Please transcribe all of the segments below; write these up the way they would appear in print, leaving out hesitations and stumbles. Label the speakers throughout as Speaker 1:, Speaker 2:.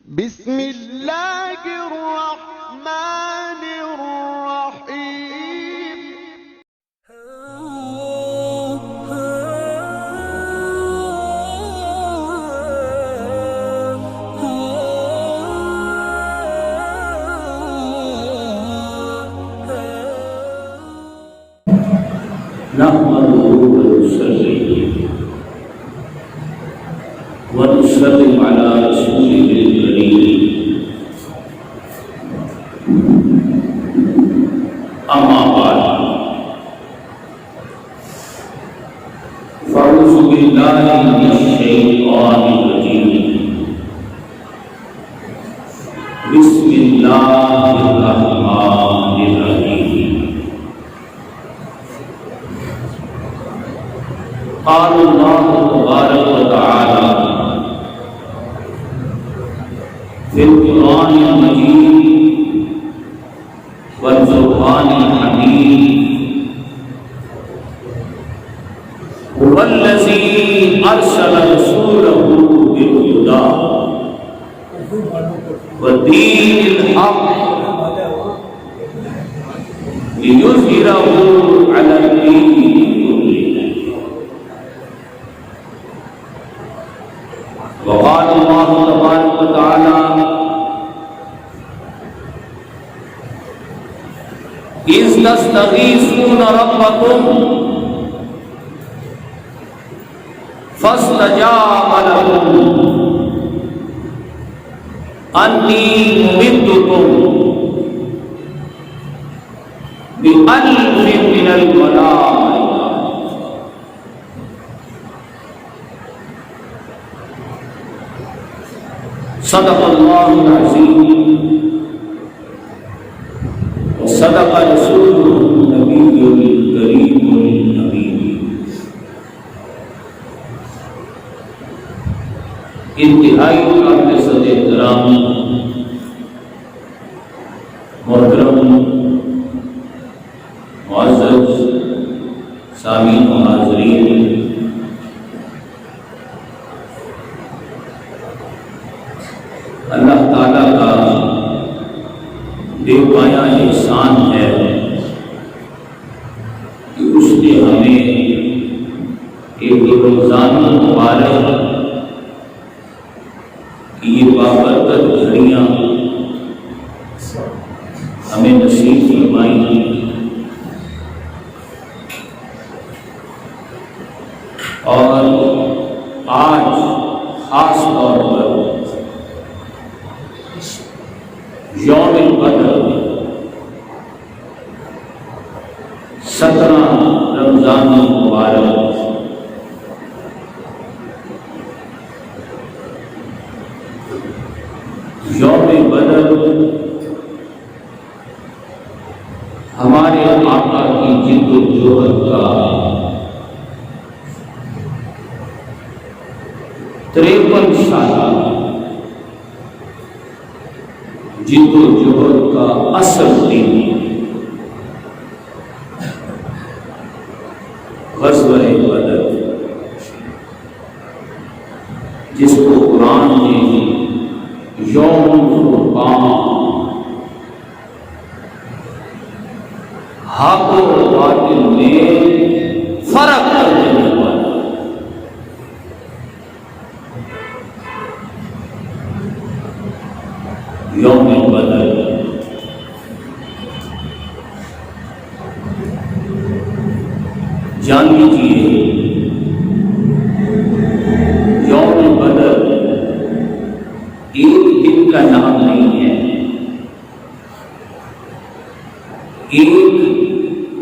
Speaker 1: بسم اللہ الرحمن الرحیم۔
Speaker 2: ونسلم على رسوله الكريم أما بعد فأعوذ بالله من الشيطان الرجيم بسم الله الرحمن الرحيم قال الله تبارك وتعالى في القرآن المجيد والفرقان الحميد هو الذي أرسل رسوله بالهدى ودين الحق ليظهره على الدين كله. وقال الله تبارك وتعالى إذ تستغيثون ربكم فاستجاب لكم أني ممدكم بألف من الملائكة صدق الله العظيم وصدق رسوله النبي الكريم الأمين. انتہائی قابل صد احترام محترم معزز سامعین و حاضرین، اللہ تعالیٰ کا بے پایا احسان ہے کہ اس نے ہمیں ایک روزانہ مبارک کی یہ بابرکت گھڑیاں ہمیں نصیب فرمائی ہیں، اور آج خاص طور پر یوم بدر 17 رمضان المبارک یوم بدر ہمارے آقا کی جد و جہد کا 53 سالہ جد و جہد کا اصل دن غزوہ بدر، جس کو قرآن نے یوم الفرقان، حق و باطل میں فرق کر دینے والا، یوم بدر جان لیجیے، یوم بدر ایک دن کا نام نہیں ہے، ایک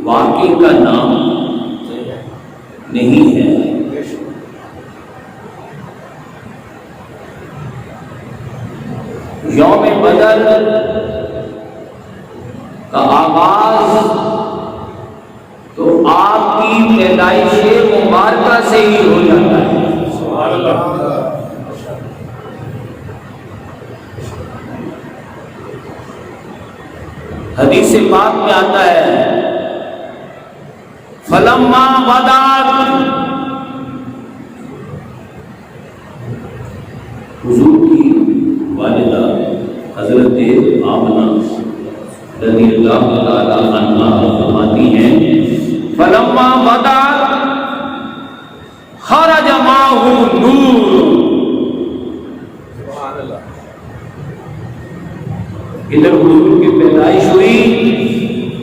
Speaker 2: واقعے کا نام نہیں ہے، یوم بدر کا آغاز تو آپ کی پیدائش مبارکہ سے ہی ہو جاتا ہے. سبحان اللہ. حدیث پاک میں آتا ہے فلما بدات، حضور کی والدہ آمنہ رضی اللہ تعالی عنہ فرماتی ہیں فلما بدا خرج معه نور. ادھر حضور کی پیدائش ہوئی،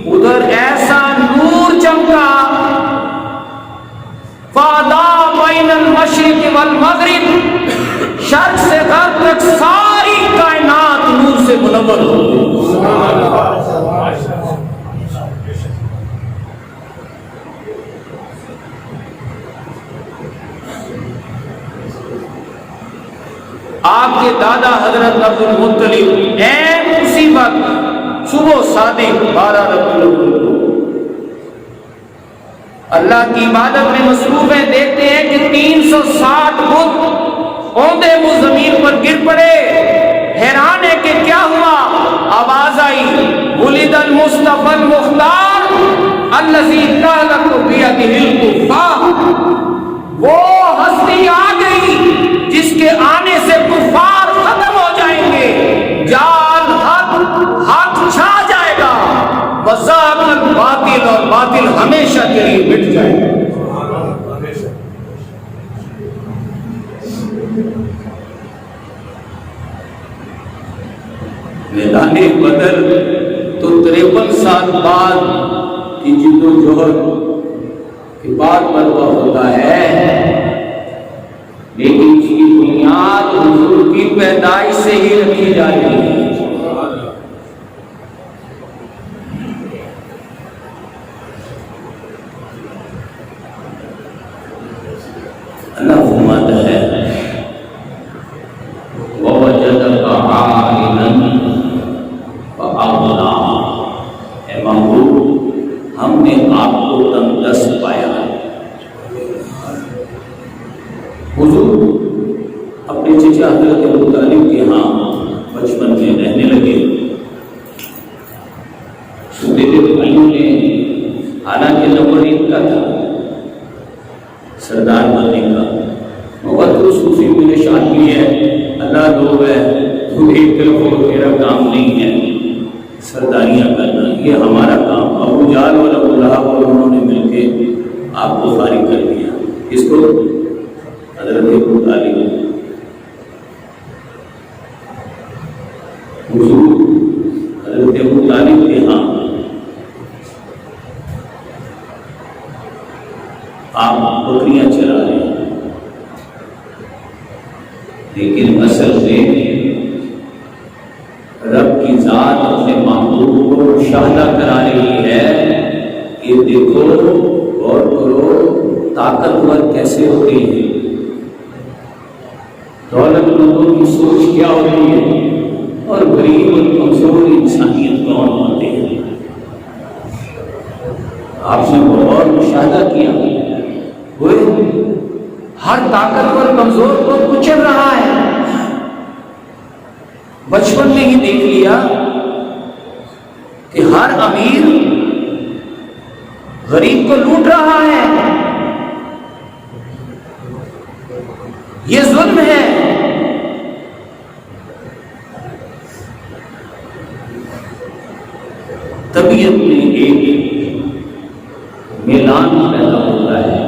Speaker 2: ادھر ایسا نور چمکا فاضا بین المشرق والمغرب، شرق سے غرب تک ساری کائنات نور سے منور ہو گئی. آپ کے دادا حضرت عبد المطلب این اسی وقت صبح صادق 12 ربیع الاول اللہ کی عبادت میں مصروف ہیں. دیکھتے ہیں کہ 360 بت اوندے منہ زمین پر گر پڑے. حیران ہے کہ کیا ہوا. آواز آئی ولد المصطفی المختار الذی تعلق بیدہ الکفار. وہ ہستی آ گئی جس کے آنے سے کفار ختم ہو جائیں گے، جال حق چھا جائے گا، وزاق الباطل اور باطل ہمیشہ کے لیے مٹ جائے گا. میدان بدر تو 53 سال بعد کی جد و جہد کے بعد برپا ہوتا ہے، لیکن اس کی بنیاد حضور کی پیدائش سے ہی رکھی جا رہی ہے. اللہ فرماتا ہے وَوَجَدَكَ عَائِلًا فَأَغْنَىٰ. اے محبوب، ہم نے آپ کو تنگ دست پایا. حضور اپنے چچا حضرت ابو طالب کے ہاں بچپن میں رہنے لگے. میرے بھائیوں نے حالانکہ نمبر 1 کا تھا سردار بننے کا، مگر تو صوفی میں نشان بھی ہے اللہ لوگ ہے تو ایک طرف ہو، میرا کام نہیں ہے سرداریاں کرنا، یہ ہمارا کام. ابو جہل اور ابو لہب اور انہوں نے مل کے آپ کو فارغ کر دیا. اس کو حضرت ابو طالب حضور حضرت ابو طالب کے ہاں آپ بکریاں چرا رہے ہیں، لیکن اصل میں رب کی ذات اپنے محبوب کو مشاہدہ کرا رہی ہے کہ دیکھو غور کرو طاقتور کیسے ہوتی ہے، دولت مندوں کی سوچ کیا ہوتی ہے، اور غریب اور کمزور انسانیت کون ہوتے ہیں. آپ نے غور مشاہدہ کیا، ہوئے ہر طاقتور کمزور کو کچل رہا ہے. بچپن میں ہی دیکھ لیا کہ ہر امیر غریب کو لوٹ رہا ہے. یہ ظلم ہے. طبیعت میں ایک میلان پیدا ہوتا ہے.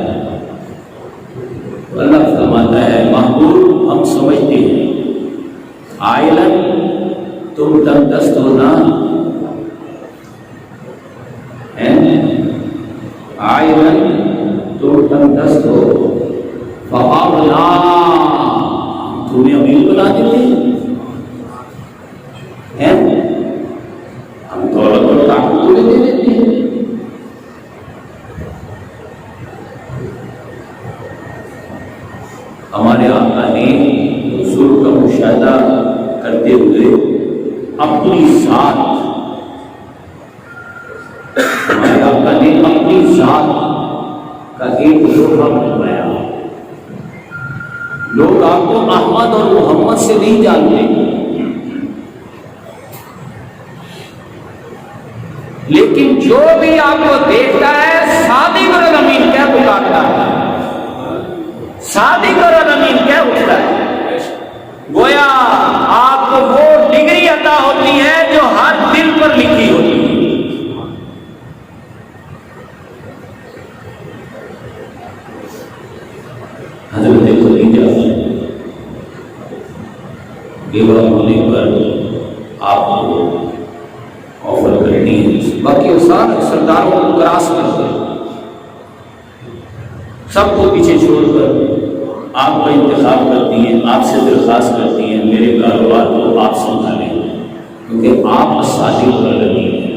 Speaker 2: اللہ فرماتا ہے محبوب ہم سمجھتے ہیں عائلن تم تنگ دست ہونا، عائلن تم تنگ دست ہو، فَأَغْنَا تمہیں امیر بنا دیتے ہیں، ہم دولت اور طاقت تمہیں دے دیتے ہیں. ہمارے آقا نے حضور کا مشاہدہ کرتے ہوئے اپنی ذات، ہمارے آقا نے اپنی ذات کا ایک لوہا بنوایا. لوگ آپ کو احمد اور محمد سے نہیں جانتے، لیکن جو بھی آپ کو دیکھتا ہے صادق اور امین کیا پکارتا ہے، صادق اور امین کیا اٹھتا ہے. گویا آپ کو وہ ڈگری عطا ہوتی ہے بیوہ ہونے پر آپ کو آفر کرنی ہے. باقی سارے سرداروں کو کراس کر کے سب کو پیچھے چھوڑ کر آپ کا انتخاب کرتی ہیں، آپ سے درخواست کرتی ہیں میرے کاروبار کو آپ سنبھالیں کیونکہ آپ صادق پر لگی ہیں.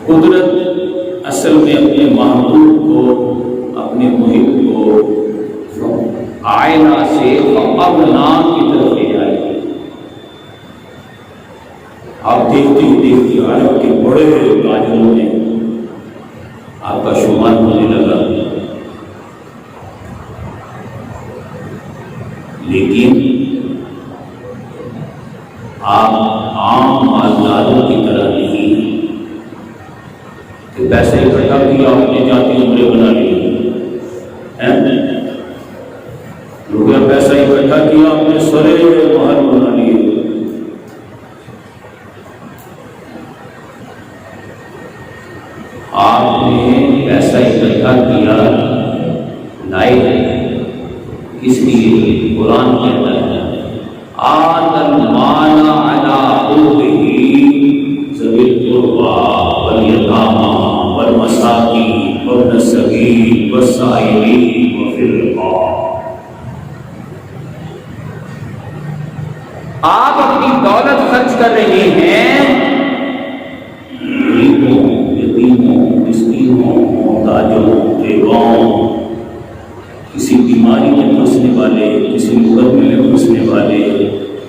Speaker 2: قدرت اصل میں اپنے محبوب کو، اپنے محب کو آئینہ سے ابناء کی طرف لے جائے. آپ دیکھتی دیکھتی عرب کے بڑے تاجروں میں آپ کا شمار ہونے لگا، لیکن آپ عام مالداروں کی طرح نہیں کہ پیسے اکٹھا کیا اپنے جاتی عمرے بنا لیے، روپیہ پیسہ اکٹھا کیا اپنے سرے مہر بنا لیے. آپ نے پیسہ اکٹھا کیا لائے اس لیے قرآن کہتا ہے آتَ الْمَالَ عَلَىٰ حُبِّهِ ذَوِي الْقُرْبَىٰ وَالْيَتَامَىٰ وَالْمَسَاكِينِ وَابْنَ السَّبِيلِ وَالسَّائِلِينَ وَفِي الرِّقَابِ. آپ اپنی دولت خرچ کر رہے ہیں غریبوں، یتیموں، مسکینوں، محتاجوں، بیواؤں، کسی بیماری میں پھنسنے والے، کسی مقدمے میں پھنسنے والے،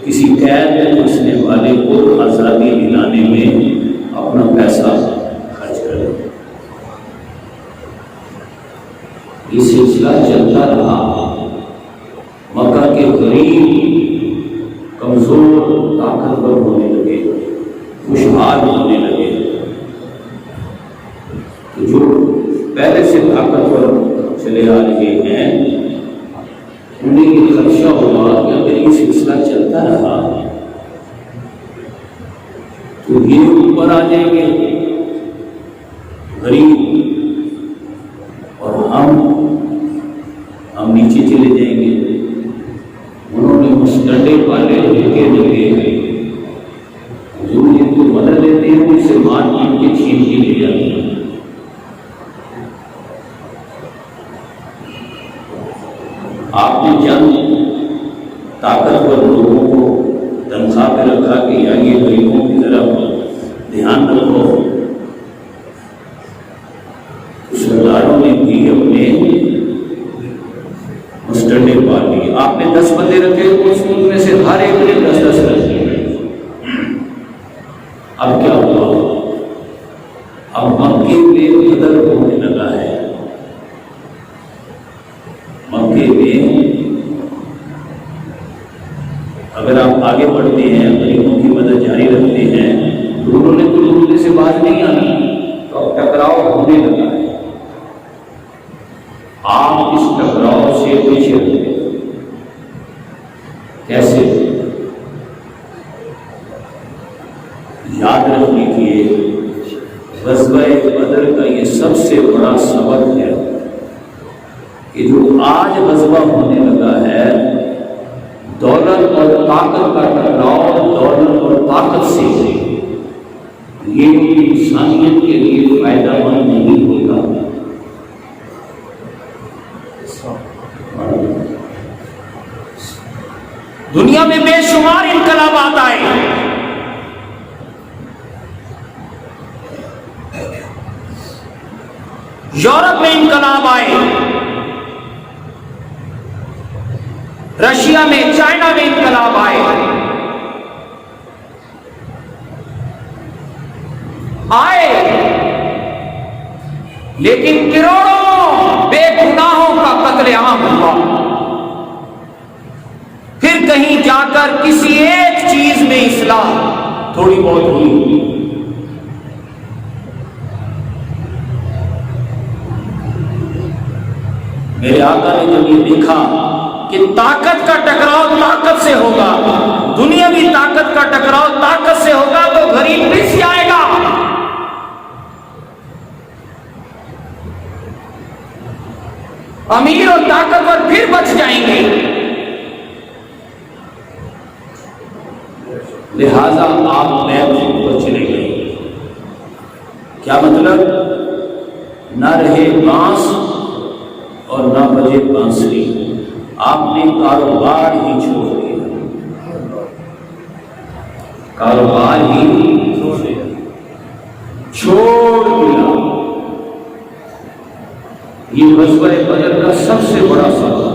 Speaker 2: کسی قید میں پھنسنے والے کو آزادی دلانے میں اپنا پیسہ خرچ کرے. یہ سلسلہ چلتا رہا. مکہ کے غریب کمزور طاقتور ہونے لگے، خوشحال ہونے لگے. تو جو پہلے سے طاقتور چلے آ رہے ہیں انہیں یہ خدشہ ہوا کہ اگر یہ سلسلہ چلتا رہا تو یہ اوپر آ جائیں گے غریب اور ہم نیچے چلے جائیں گے. انہوں نے مسٹڈے والے لڑکے لگے جو ان کو مدد لیتے ہیں ان سے مار پیٹ کے چھین کے لے جاتے ہیں. آپ نے چند طاقتور لوگوں کو تنخواہ پہ رکھا کہ یا یہ غریبوں کی طرف دھیان رکھو. سرداروں نے بھی اپنے مسٹنڈے پا لیے. آپ نے 10 بندے رکھے ان میں سے ہر ایک نے 10 رکھے. اب کیا ہوا؟ اب مکے میں قدر ہونے لگا ہے. مکے میں اگر آپ آگے بڑھتے ہیں، غریبوں کی مدد جاری رکھتے ہیں تو انہوں نے تو دوسرے سے باز نہیں آنا، تو اب ٹکراؤ ہونے لگا ہے. آپ اس ٹکراؤ سے پیچھے رہتے کیسے؟ یاد رکھ لیجیے غزوہ بدر کا یہ سب سے بڑا سبق ہے کہ جو آج غزوہ ہونے لگا ہے دولت اور طاقت کا ٹکراؤ دولت اور طاقت سے یہ انسانیت کے لیے فائدہ مند نہیں ہوگا. دنیا میں بے شمار انقلابات آئے، یورپ میں انقلاب آئے، رشیا میں، چائنا میں انقلاب آئے، لیکن کروڑوں بے گناہوں کا قتل عام ہوا. پھر کہیں جا کر کسی ایک چیز میں اصلاح تھوڑی بہت ہوئی. میرے آقا نے جب یہ دیکھا کہ طاقت کا ٹکراؤ طاقت سے ہوگا، دنیاوی طاقت کا ٹکراؤ طاقت سے ہوگا تو غریب پس جائے گا. امیر اور طاقتور پھر بچ جائیں گے۔ لہذا آپ بیت پر چلے گئے، کیا مطلب؟ نہ رہے بانس اور نہ بجے بانسری، آپ نے کاروبار ہی چھوڑ دیا، کاروبار ہی چھوڑ دیا۔ یہ غزوہ بدر کا سب سے بڑا سبب،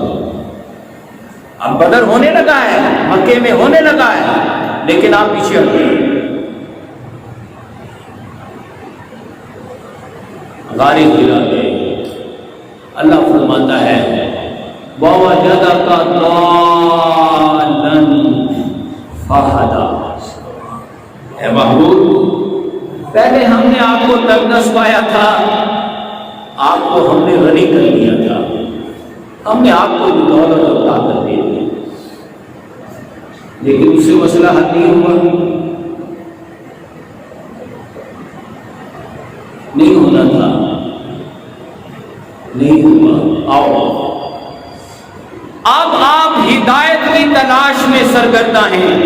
Speaker 2: اب بدر ہونے لگا ہے، مکے میں ہونے لگا ہے، لیکن آپ پیچھے ہٹ گئے۔ غار ہرا گئے، اللہ فرماتا ہے وَوَجَدَكَ ضَالًّا فَهَدَىٰ۔ اے محبوب، پہلے ہم نے آپ کو تنگدست پایا تھا، آپ کو ہم نے غنی کر لیا تھا، ہم نے آپ کو دولت اور طاقت دے دی، لیکن اس سے مسئلہ حل نہیں ہوا، نہیں ہونا تھا، نہیں ہوا۔ آؤ اب آپ ہدایت کی تلاش میں سرگرداں ہیں۔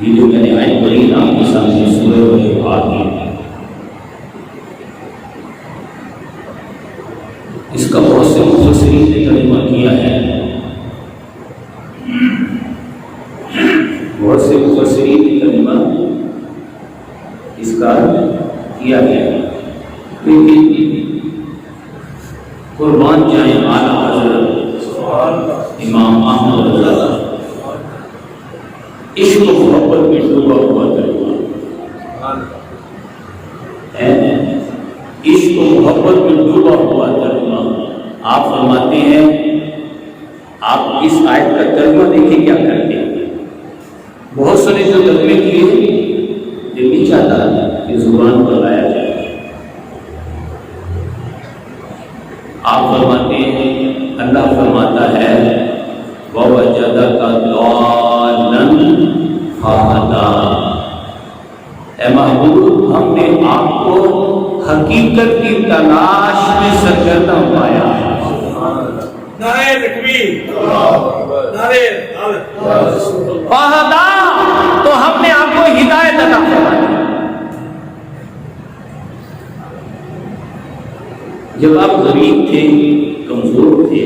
Speaker 2: یہ جو میں نے آیت پڑھی آپ کے سامنے سورہ الحاقہ، اس کا بہت سے مفسرین نے ترجمہ کیا ہے، بہت سے مفسرین نے ترجمہ اس کا کیا گیا، لیکن قربان جائیں اعلیٰ حضرت امام احمد رضا عشق و محبت میں ڈوبا ہوا ترجمہ، عشق و محبت میں ڈوبا ہوا ترجمہ۔ آپ فرماتے ہیں، آپ اس آیت کا ترجمہ دیکھیں کیا کرتے ہیں، بہت سارے جو ترجمے کیے دل نہیں چاہتا کہ زبان پر لایا جائے۔ آپ فرماتے ہیں، اللہ فرماتا ہے وَوَجَدَكَ ضَالًّا فَهَدَىٰ۔ اے محبوب، ہم نے آپ کو حقیقت کی تلاش میں سرگرداں پایا ہے۔
Speaker 3: نعرہ تکبیر، نعرہ
Speaker 2: فَهَدَىٰ، تو ہم نے آپ کو ہدایت عطا فرمائی۔ جب آپ غریب تھے، کمزور تھے،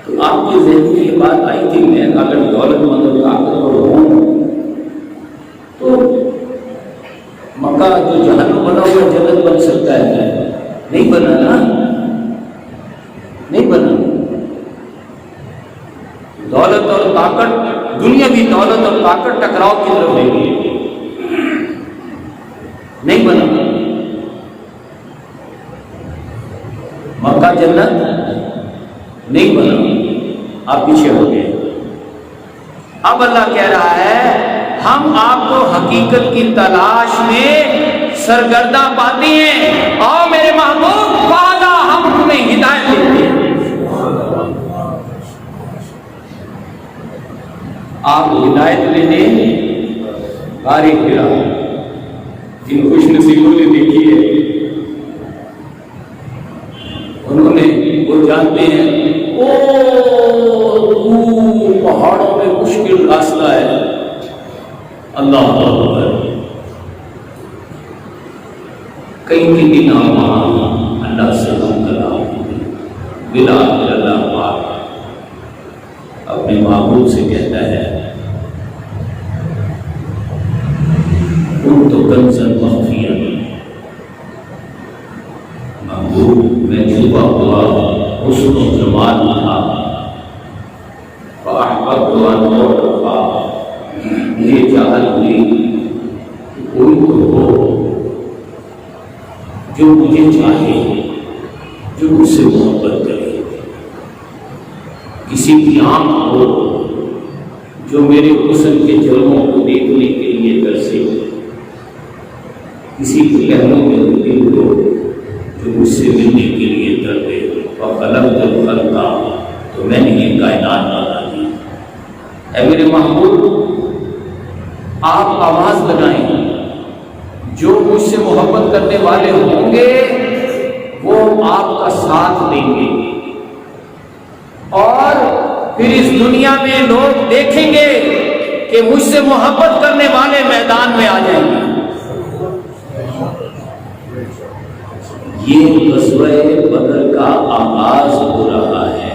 Speaker 2: تو آپ کے ذہن میں یہ بات آئی تھی میں اگر دولت مند اور طاقتور ہوں تو مکہ جو جہنم بنا ہوا جنت بن سکتا ہے، نہیں بنا نا، نہیں بنا۔ دولت اور طاقت، دنیاوی دولت اور طاقت ٹکراؤ کی طرف لے گئی، نہیں بنا۔ مکہ جنت نہیں بنا، آپ پیچھے ہو گئے۔ اب اللہ کہہ رہا ہے ہم آپ کو حقیقت کی تلاش میں سرگرداں پاتے ہیں، اور میرے محبوب وعدہ ہم تمہیں ہدایت دیتے ہیں۔ آپ ہدایت لینے غار ہرا، جن خوش نصیبوں نے دیکھی ہے انہوں نے، وہ جانتے ہیں پہاڑوں میں مشکل راستہ ہے، اللہ اکبر، کئی دن وہاں اللہ سے ہم کلام بلا اللہ پاک اپنے محبوب سے کہتا ہے ان تو کنزن مخفیا، محبوب میں چھپا ہوا حسن و جمال تھا، فاحببت ان اعرف، مجھے چاہت ہوئی کوئی تو ہو جو مجھے چاہے، جو مجھ سے محبت کرے، کسی کی آنکھ ہو جو میرے حسن کے جلووں کو دیکھنے کے لیے ترسے، کسی کے پہلوں میں دل ہو جو مجھ سے ملنے کے لیے تڑپے، فخلقت الخلق، تو میں نے یہ کائنات بنا دی۔ اے میرے محبوب، آپ آواز لگائیں، جو مجھ سے محبت کرنے والے ہوں گے وہ آپ کا ساتھ دیں گے، اور پھر اس دنیا میں لوگ دیکھیں گے کہ مجھ سے محبت کرنے والے میدان میں آ جائیں گے۔ یہ غزوہ بدر کا آغاز ہو رہا ہے۔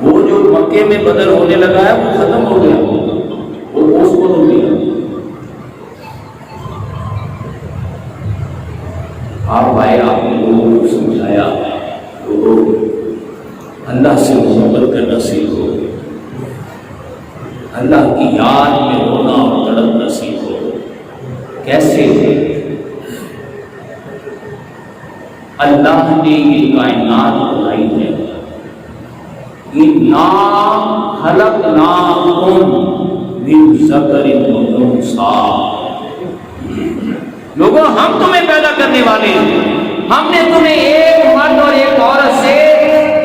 Speaker 2: وہ جو مکے میں بدر ہونے لگا ہے وہ ختم ہو گیا، وہ پوسٹ پون ہو گیا۔ آپ آئے، آپ نے لوگوں کو سمجھایا، لوگوں اللہ سے محبت کرنا سیکھو، اللہ کی یاد میں رونا اور تڑپنا سیکھو۔ کیسے؟ اللہ نے یہ کائنات بنائی ہے، اِنَّا خَلَقْنَاكُم مِّن ذَكَرٍ وَأُنثَىٰ۔ لوگوں ہم تمہیں پیدا کرنے والے ہیں، ہم نے تمہیں ایک مرد اور ایک عورت سے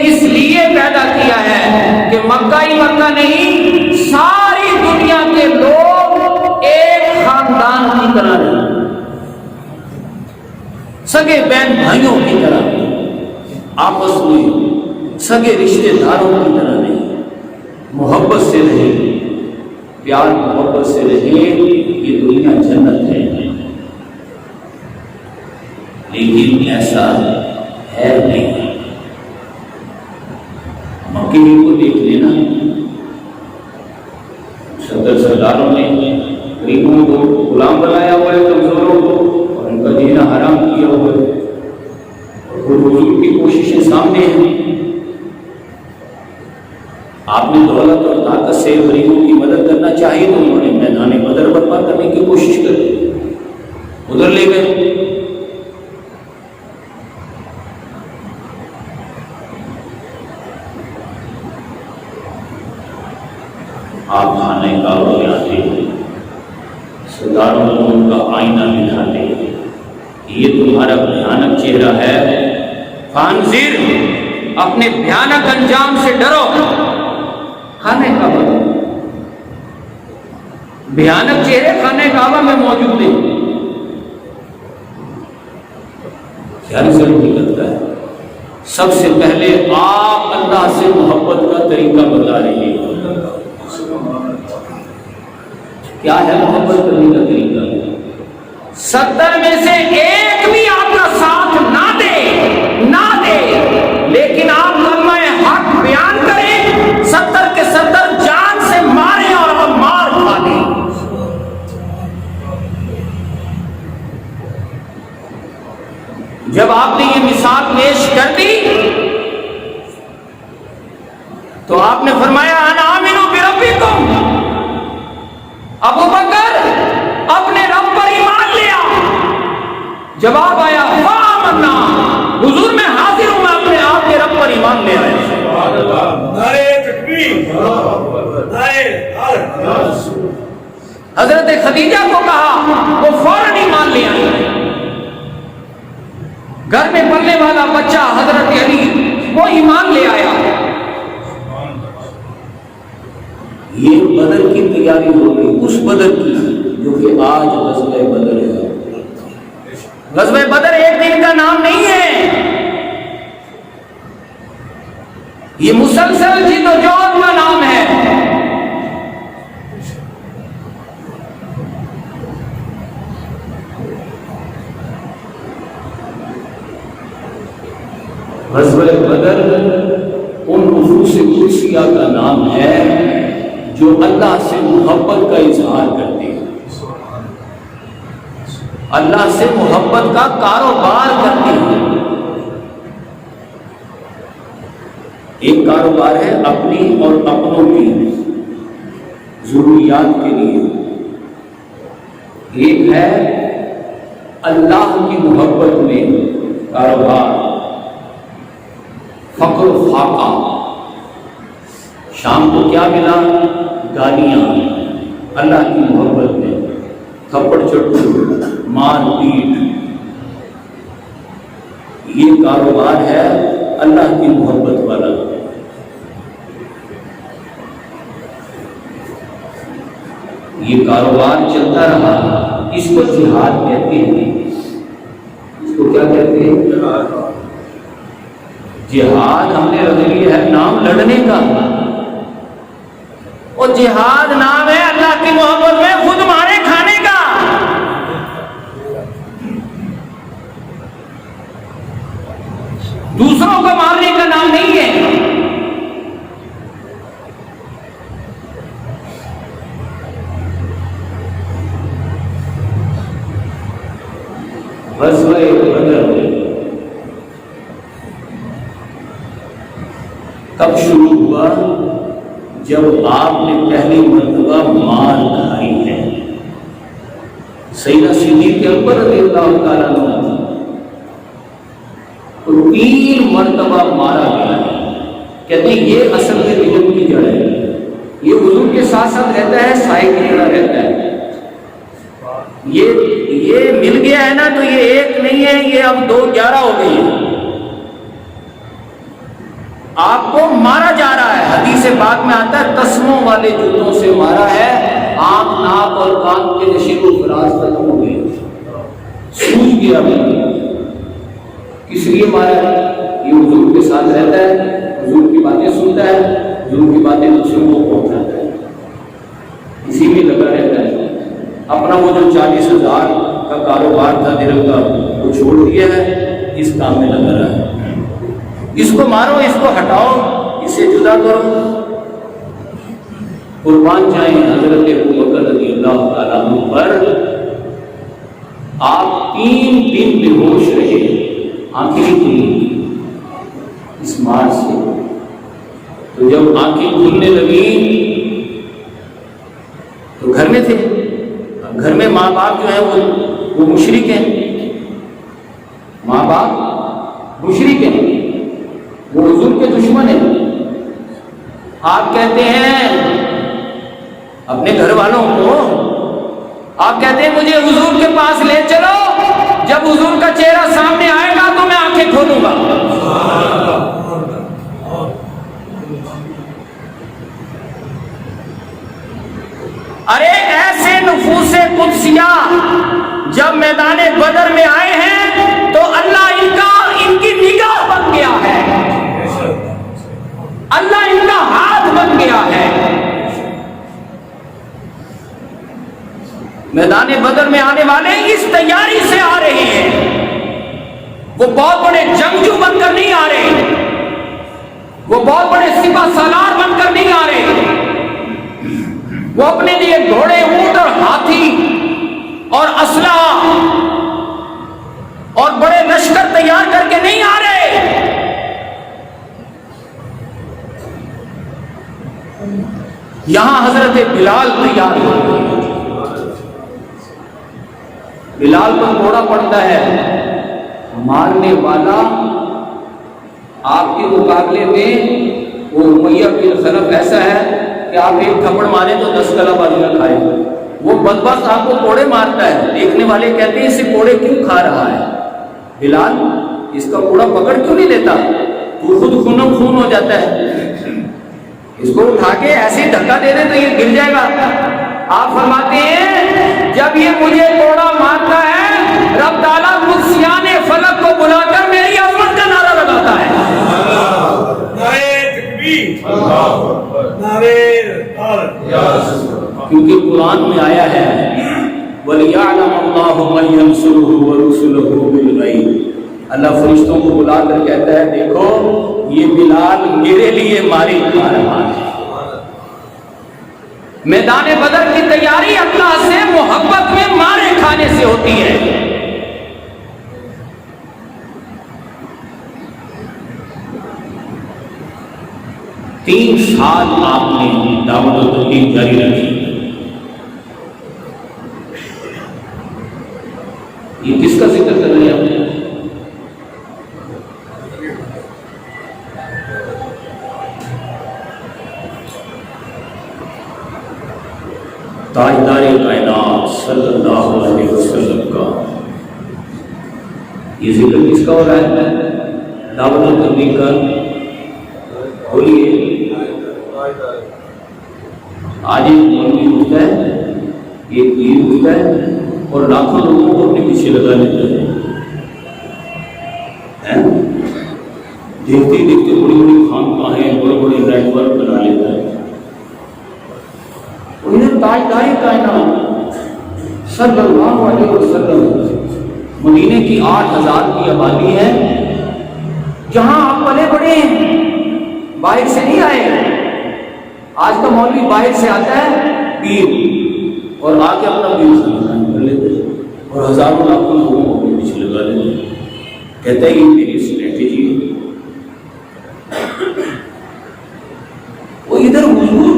Speaker 2: اس لیے پیدا کیا ہے کہ مکہ ہی مکہ نہیں، ساری دنیا کے لوگ ایک خاندان کی طرح رہیں، سگے بہن بھائیوں کی طرح آپس میں سگے رشتے داروں کی طرح رہیں، محبت سے رہیں، پیار محبت سے رہیں۔ یہ دنیا جنت ہے، لیکن ایسا ہے نہیں۔ مکے کو دیکھ لینا، صدر سرداروں نے غریبوں کو غلام بنایا ہوا ہے، کمزوروں کو، اور ان کا جینا حرام کیا ہوا ہے، اور حضور کی کوششیں سامنے ہیں۔ آپ نے دولت اور طاقت سے غریبوں کی مدد کرنا چاہیے تو انہوں نے میدان بدر برپا کرنے کی کوشش کری، ادھر لے گئے۔ آپ خانہ کعبہ میں آتے ہیں، سرداروں کو ان کا آئینہ دکھاتے ہیں، یہ تمہارا بھیانک چہرہ ہے، فانذر، اپنے بھیانک انجام سے ڈرو۔ خانہ کعبہ، بھیانک چہرے خانہ کعبہ میں موجود ہیں، کیا رزلٹ نکلتا ہے؟ سب سے پہلے آپ اللہ سے محبت کا طریقہ بتا رہے ہیں۔ کیا ہے محبت کرنے کا طریقہ؟ 70 میں سے ایک بھی آپ کا ساتھ نہ دے، لیکن آپ کلمہ حق بیان کریں، 70 کے 70 جان سے ماریں اور مار کھا لیں۔ جب آپ نے یہ مثال پیش کر دی تو آپ نے فرمایا انا آمنو بربکم، ابو بکر اپنے رب پر ایمان لیا۔ جواب آیا فآمنا، حضور میں حاضر ہوں، میں اپنے آپ کے رب پر ایمان لے آیا۔
Speaker 3: نعرہ تکبیر،
Speaker 2: حضرت خدیجہ کو کہا، وہ فوراً ایمان لے آئی۔ گھر میں پلنے والا بچہ حضرت علی، وہ ایمان لے آیا۔ یہ بدر کی تیاری ہو گئی، اس بدر کی جو کہ آج غزوہ بدر ہے۔ غزوہ بدر ایک دن کا نام نہیں ہے، یہ مسلسل جد و جہد کا نام ہے۔ غزوہ بدر ان نفوس قدسیہ کا نام ہے جو اللہ سے محبت کا اظہار کرتے ہیں، اللہ سے محبت کا کاروبار کرتے ہیں۔ ایک کاروبار ہے اپنی اور اپنوں کی ضروریات کے لیے، ایک ہے اللہ کی محبت میں کاروبار، فقر و فاقہ۔ شام کو کیا ملا؟ گالیاں، اللہ کی محبت میں تھپڑ چٹو، مار پیٹ، یہ کاروبار ہے اللہ کی محبت والا۔ یہ کاروبار چلتا رہا، اس کو جہاد کہتے ہیں۔ اس کو کیا کہتے ہیں؟ جہاد ہم نے رکھ لیا ہے نام لڑنے کا، اور جہاد نام ہے اللہ کی محبت میں خود مارے کھانے کا۔ دوسروں کو مارنے کا نام نہیں ہے۔ غزوہ بدر کب شروع ہوا؟ جب آپ نے پہلی مرتبہ مار کھائی ہے۔ سیدنا صدیق اکبر رضی اللہ تعالیٰ عنہ کو 3 مرتبہ مارا گیا ہے۔ کہتے ہیں یہ اصل میں بدعت کی جڑ ہے، یہ حضور کے ساتھ ساتھ رہتا ہے، سائے کی طرح رہتا ہے۔ یہ مل گیا ہے نا، تو یہ ایک نہیں ہے، یہ اب 2 11 ہو گئی ہے۔ آپ کو مارا جا رہا ہے، حدیث پاک میں آتا ہے تسموں والے جوتوں سے مارا ہے، آنکھ ناک اور کان کے نشیب و فراز ختم ہو گئی، سوج گیا بھی۔ کس لیے مارا ہے؟ یہ حضور کے ساتھ رہتا ہے، حضور کی باتیں سنتا ہے، حضور کی باتیں دوسروں کو پہنچاتا ہے، اسی میں لگا رہتا ہے۔ اپنا وہ جو 40,000 کا کاروبار تھا درہم کا، وہ چھوڑ دیا ہے، اس کام میں لگا رہا ہے۔ اس کو مارو، اس کو ہٹاؤ، اسے جدا کرو۔ قربان جائیں حضرت ابوبکر رضی اللہ تعالیٰ عنہ پر، آپ 3 دن بے ہوش رہے، آنکھیں نہیں کھلی اس مار سے۔ تو جب آنکھیں کھلنے لگی تو گھر میں تھے، گھر میں ماں باپ جو ہیں وہ مشرک ہیں، ماں باپ مشرک ہیں، وہ حضور کے دشمن ہیں۔ آپ کہتے ہیں اپنے گھر والوں کو، آپ کہتے ہیں مجھے حضور کے پاس لے چلو، جب حضور کا چہرہ سامنے آئے گا تو میں آنکھیں کھولوں گا۔ ارے ایسے نفوس قدسیہ جب میدان بدر میں آئے ہیں تو اللہ ان کی نگاہ بن گیا ہے، اللہ ان کا ہاتھ بن گیا ہے۔ میدان بدر میں آنے والے اس تیاری سے آ رہے ہیں، وہ بہت بڑے جنگجو بن کر نہیں آ رہے، وہ بہت بڑے سپہ سالار بن کر نہیں آ رہے، وہ اپنے لیے گھوڑے، اونٹ اور ہاتھی اور اسلحہ اور بڑے لشکر تیار کر کے نہیں آ رہے۔ یہاں حضرت بلال تیار ہوئے، بلال پر گھوڑا پڑتا ہے، مارنے والا آپ کے مقابلے میں وہ امیہ بن خلف ایسا ہے کہ آپ ایک تھپڑ مارے تو 10 کلا بازی نہ کھائے، وہ بدبخت آپ کو کوڑے مارتا ہے، دیکھنے والے کہتے ہیں اسے کوڑے کیوں کھا رہا ہے؟ بلال اس کا کوڑا پکڑ کیوں نہیں لیتا؟ تو خود خونوں خون ہو جاتا ہے، اس کو اٹھا کے ایسے دھکا دے دے تو یہ گر جائے گا۔ آپ فرماتے ہیں جب یہ مجھے کوڑا مارتا ہے، رب تعالیٰ قدسیان فلک کو بلا کر میری عظمت کا نعرہ لگاتا ہے۔ کیونکہ قرآن میں آیا ہے وَلِيَعْلَمَ اللَّهُ مَن يَنصُرُهُ وَرُسُلُهُ بِالْغَيْبِ، اللہ فرشتوں کو بلا کر کہتا ہے دیکھو یہ بلال میرے لیے ماری کھا رہا ہے۔ میدان بدر کی تیاری اللہ سے محبت میں مارے کھانے سے ہوتی ہے۔ تین سال آپ نے دعوت و تبلیغ جاری رکھی۔ یہ کس کا ذکر کر رہے ہیں؟ تاجدار کائنات صلی اللہ علیہ وسلم کا یہ ذکر کس کا ہو رہا ہے؟ دعوت و تبلیغ کا۔ بولیے، آج ایک مولوی ہوتا ہے ایک پیر ہوتا ہے اور لاکھوں لوگوں کو اپنے پیچھے لگا لیتا ہے، دیکھتے دیکھتے بڑی بڑی خانقاہیں، بڑے بڑے نیٹ ورک بنا لیتا ہے. انہیں تاجدار کائنات صلی اللہ علیہ وسلم مدینے کی 8,000 کی آبادی ہے، جہاں آپ پلے بڑے ہیں، باہر سے نہیں آئے. آج کا مولوی باہر سے آتا ہے پیر اور آ کے اپنا پیر خاندان کر لیتے ہیں اور ہزاروں لاکھوں لوگوں کو اپنے پیچھے لگا لیتے ہیں. کہتا ہے یہ میری اسٹریٹجی ہے. وہ ادھر حضور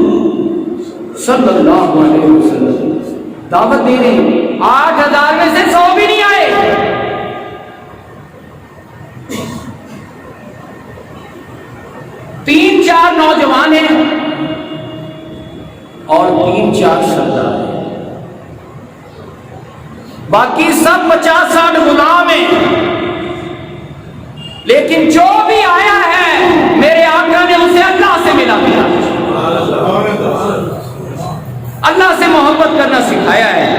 Speaker 2: صلی اللہ علیہ وسلم دعوت دے رہے ہیں، 8,000 میں سے 100 بھی نہیں آئے. تین چار نوجوان ہیں اور 3-4 سردار ہیں، باقی سب 50-60 غلام ہیں. لیکن جو بھی آیا ہے میرے آقا نے اسے اللہ سے ملا دیا، اللہ سے محبت کرنا سکھایا ہے.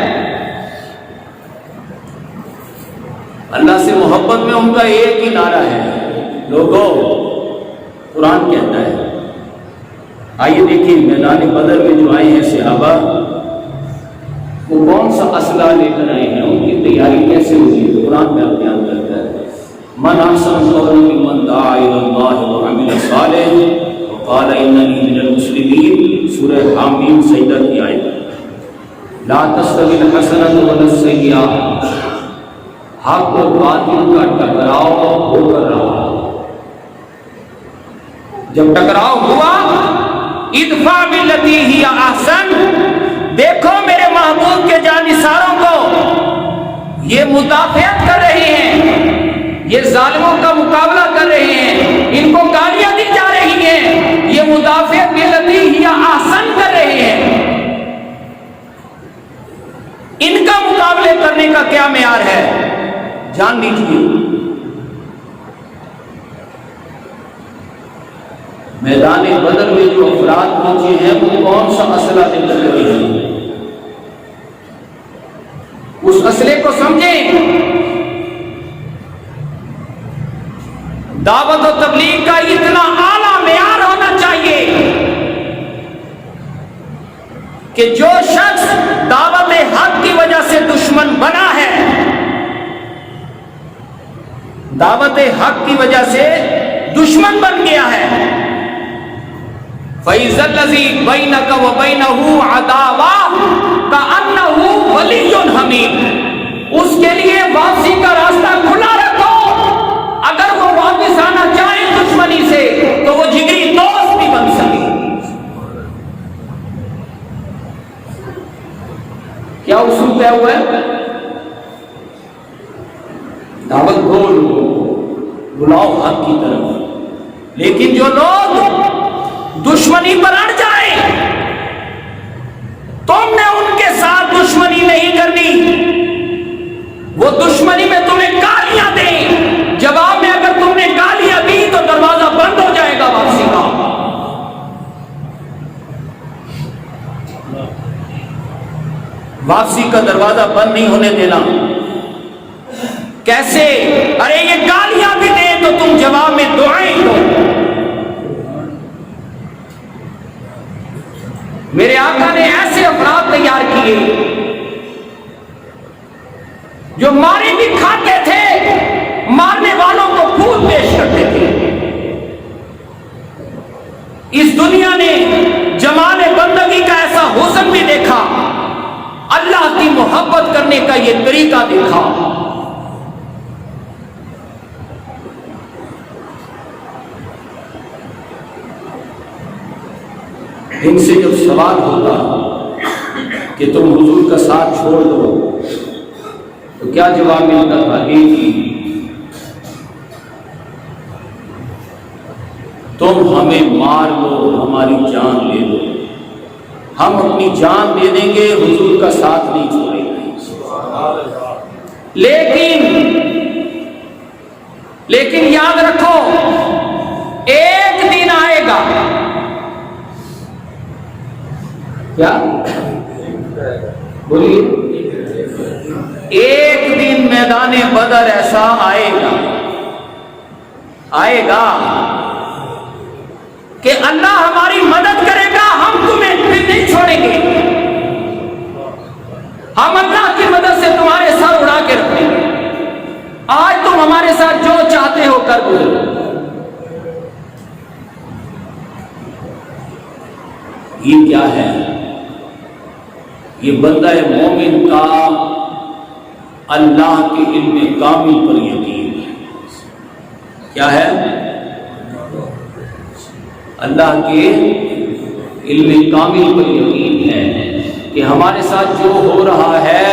Speaker 2: اللہ سے محبت میں ان کا ایک ہی نعرہ ہے، لوگوں قرآن کہتا ہے. آئیے دیکھیں میدان بدر میں جو آئے ہیں صحابہ، وہ کون سا اسلحہ لے کر آئے ہیں، ان کی تیاری کیسے ہوئی ہے، قرآن میں بیان کرتا ہے. من احسن قولا ممن دعا الى اللہ وعمل صالحا وقال اننی من المسلمین. سورہ حامیم سجدہ کی آیت. لا تستوی الحسنۃ ولا السیئۃ، حق و باطل کا ٹکراؤ ہو کر رہا. جب ٹکراؤ ہوا، ادفع بالتی ہی احسن، دیکھو میرے محبوب کے جانثاروں کو، یہ مدافعت کر رہے ہیں، یہ ظالموں کا مقابلہ کر رہے ہیں، ان کو گالیاں دی جا رہی ہیں، یہ مدافعت بالتی ہی احسن کر رہے ہیں. ان کا مقابلے کرنے کا کیا معیار ہے جان لیجیے. میدان بدر میں جو افراد پہنچے ہیں وہ کون سا اسلحہ لے کر گئے ہیں، اس اسلحے کو سمجھیں. دعوت و تبلیغ کا اتنا اعلیٰ معیار ہونا چاہیے کہ جو شخص دعوت حق کی وجہ سے دشمن بنا ہے، دعوت حق کی وجہ سے دشمن بن گیا ہے، فَإِذَا الَّذِي بَيْنَكَ وَبَيْنَهُ عَدَاوَةٌ كَأَنَّهُ وَلِيٌّ حَمِيمٌ، اس کے لیے واپسی کا راستہ کھلا رکھو. اگر وہ واپس آنا چاہے دشمنی سے تو وہ جگری دوست بھی بن سکے. کیا اصول طے ہوا ہے؟ دعوت دو لوگوں کو، بلاؤ حق کی طرف. لیکن جو لوگ دشمنی پر اڑ جائیں، تم نے ان کے ساتھ دشمنی نہیں کرنی. وہ دشمنی میں تمہیں گالیاں دیں، جواب میں اگر تم نے گالیاں دی تو دروازہ بند ہو جائے گا واپسی کا. واپسی کا دروازہ بند نہیں ہونے دینا. کیسے؟ ارے یہ گالیاں بھی دیں تو تم جواب میں دعائیں دو. میرے آقا نے ایسے افراد تیار کیے جو مارے بھی کھاتے تھے، مارنے والوں کو پھول پیش کرتے تھے. اس دنیا نے جمال بندگی کا ایسا حسن بھی دیکھا، اللہ کی محبت کرنے کا یہ طریقہ دیکھا. ان سے جب سوال ہوتا کہ تم حضور کا ساتھ چھوڑ دو تو کیا جواب ملتا تھا؟ ایک ہی، تم ہمیں مار لو، ہماری جان لے لو، ہم اپنی جان دے دیں گے، حضور کا ساتھ نہیں چھوڑیں گے. لیکن یاد رکھو، ایک دن آئے گا، کیا بولیے، ایک دن میدان بدر ایسا آئے گا کہ اللہ ہماری مدد کرے گا، ہم تمہیں پھر نہیں چھوڑیں گے، ہم اللہ کی مدد سے تمہارے سر اڑا کے رکھیں گے، آج تم ہمارے ساتھ جو چاہتے ہو کر دو۔ یہ کیا ہے؟ یہ بندہ مومن کا اللہ کے علم کامل پر یقین ہے۔ کیا ہے؟ اللہ کے علم کامل پر یقین ہے کہ ہمارے ساتھ جو ہو رہا ہے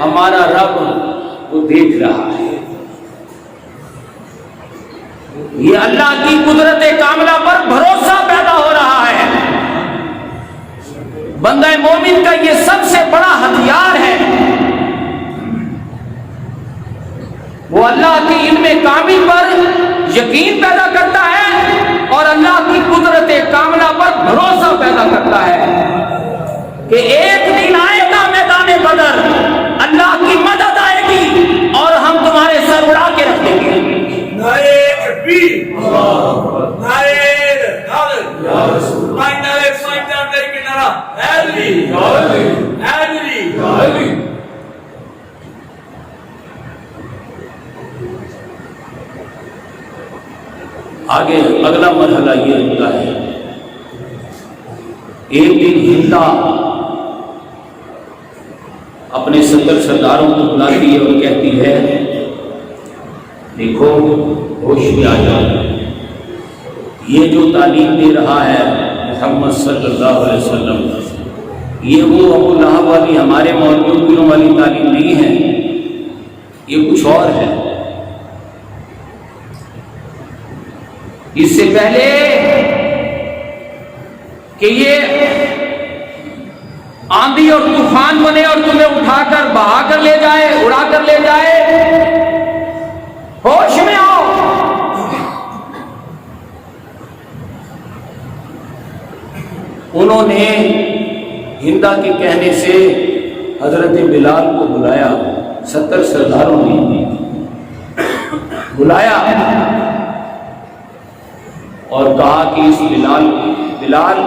Speaker 2: ہمارا رب وہ دیکھ رہا ہے۔ یہ اللہ کی قدرت کاملہ پر بھروسہ پیدا ہو رہا ہے۔ بندہ مومن کا یہ سب سے بڑا ہتھیار ہے، وہ اللہ کے علم کامل پر یقین پیدا کرتا ہے اور اللہ کی قدرت کاملہ پر بھروسہ پیدا کرتا ہے کہ ایک دن آئے گا میدان بدر، اللہ کی مدد آئے گی اور ہم تمہارے سر اڑا کے رکھ دیں گے۔
Speaker 3: نعرہ تکبیر، نعرہ رسالت، نعرہ سائنٹان کے نعرہ حیدری، حیدری۔
Speaker 2: آگے اگلا مرحلہ یہ ہوتا ہے، ایک دن ہندا اپنے 70 سرداروں کو بلاتی ہے اور کہتی ہے دیکھو ہوش میں آ جاؤ، یہ جو تعلیم دے رہا ہے محمد صلی اللہ علیہ وسلم، یہ وہ ابو لہب والی ہمارے مولویوں پírوں والی تعلیم نہیں ہے، یہ کچھ اور ہے۔ اس سے پہلے کہ یہ آندھی اور طوفان بنے اور تمہیں اٹھا کر بہا کر لے جائے، اڑا کر لے جائے، ہوش میں آؤ۔ انہوں نے ہندا کے کہنے سے حضرت بلال کو بلایا، 70 سرداروں نے بلایا اور کہا کہ اس بلال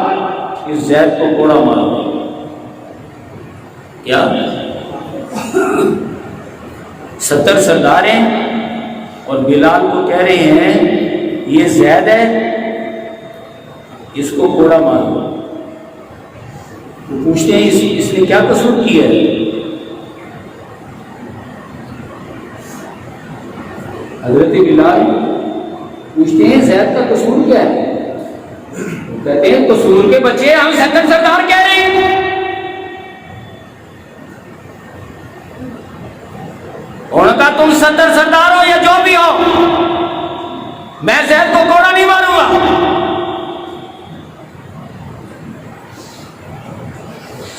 Speaker 2: اس زید کو کوڑا مارو۔ کیا 70 سردار ہیں اور بلال کو کہہ رہے ہیں یہ زید ہے، اس کو کوڑا مارو۔ وہ پوچھتے ہیں اس نے کیا قصور کیا ہے؟ حضرت بلال پوچھتے ہیں زید کا قصور کیا ہے؟ وہ کہتے ہیں قصور کے بچے ہم 70 سردار کہہ رہے ہیں۔ انہوں کا تم 70 سردار ہو یا جو بھی ہو، میں زید کو کوڑا نہیں ماروں گا۔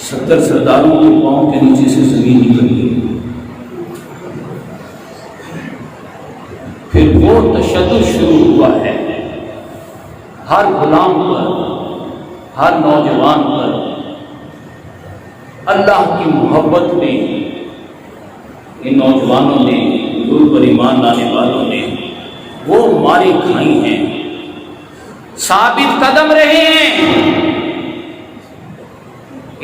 Speaker 2: 70 سرداروں کے پاؤں کے نیچے سے زمین نکل گئی۔ پھر وہ تشدد شروع ہوا ہے، ہر غلام پر، ہر نوجوان پر اللہ کی محبت نے ان نوجوانوں نے، حضور پر ایمان لانے والوں نے وہ مارے کھائی ہیں، ثابت قدم رہے ہیں۔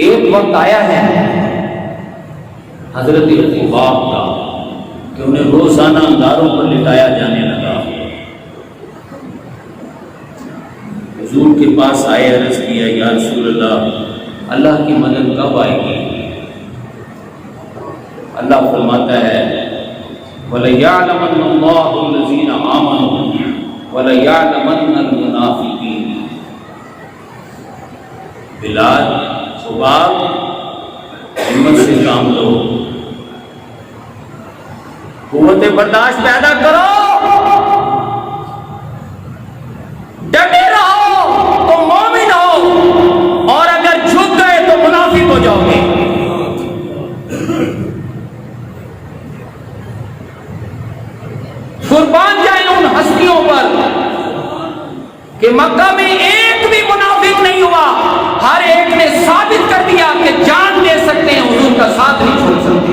Speaker 2: ایک وقت آیا ہے حضرت خباب کا کہ انہیں روزانہ انداروں پر لٹایا جانے لگا۔ حضور کے پاس آئے، عرض کیا یا رسول اللہ، اللہ کی مدد کب آئے گی؟ اللہ فرماتا ہے وَلَيَعْلَمَنَّ اللَّهُ الَّذِينَ آمَنُوا وَلَيَعْلَمَنَّ الْمُنَافِقِينَ۔ بلال، خباب، ہمت سے کام لو، قوت برداشت پیدا کرو، ڈٹے رہو تو مومن ہو، اور اگر جھک گئے تو منافق ہو جاؤ گے۔ قربان جائیں ان ہستیوں پر کہ مکہ میں ایک بھی منافق نہیں ہوا، ہر ایک نے ثابت کر دیا کہ جان دے سکتے ہیں حضور کا ساتھ نہیں چھوڑ سکتے.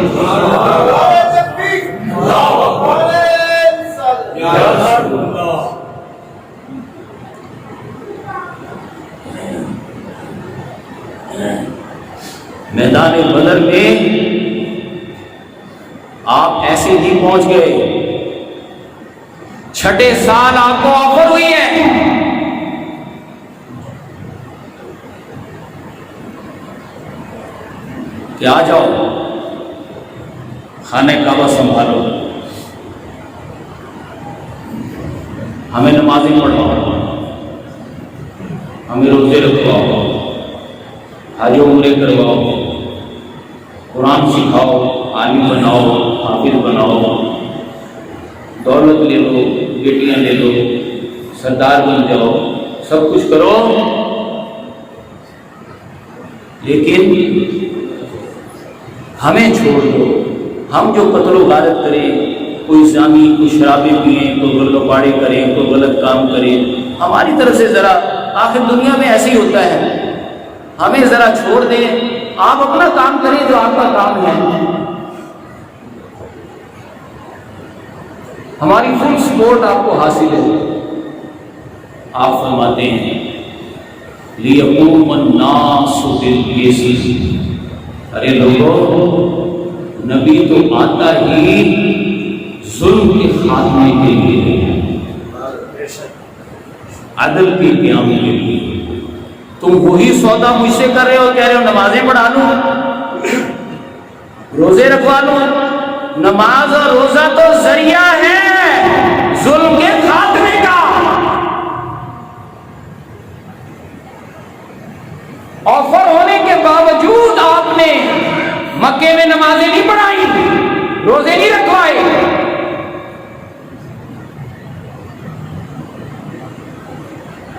Speaker 2: میدان بدر میں آپ ایسے ہی پہنچ گئے. چھٹے سال آپ کو آفر ہوئی ہے کہ آ جاؤ خانہ کعبہ سنبھالو، ہمیں نمازیں پڑھاؤ، ہمیں روزے رکھواؤ، حج و عمرے کرواؤ، قرآن سکھاؤ، عالم بناؤ، حافظ بناؤ، دولت لے لو، بیٹیاں لے لو، سردار بن جاؤ، سب کچھ کرو، لیکن ہمیں چھوڑ دو. ہم جو قتل و غارت کریں، کوئی زانی، کوئی شرابیں پئیں، کوئی غلو پاڑے کریں، کوئی غلط کام کریں، ہماری طرف سے ذرا، آخر دنیا میں ایسے ہی ہوتا ہے، ہمیں ذرا چھوڑ دیں، آپ اپنا کام کریں جو آپ کا کام ہے. ہماری فل سپورٹ آپ کو حاصل ہے. آپ فرماتے ہیں لِيَقُومَ النَّاسُ بِالْقِسْطِ. ارے لوگوں، نبی تو آتا ہی ظلم کے خاتمے کے لیے، عدل کے قیام کے لیے. تم وہی سودا مجھ سے کر رہے ہو، کہہ رہے ہو نمازیں پڑھا لوں، روزے رکھوا لوں. نماز اور روزہ تو ذریعہ ہے ظلم کے خاتمے کا. آفر ہونے کے باوجود آپ نے مکے میں نمازیں نہیں پڑھائی، روزے نہیں رکھوائے.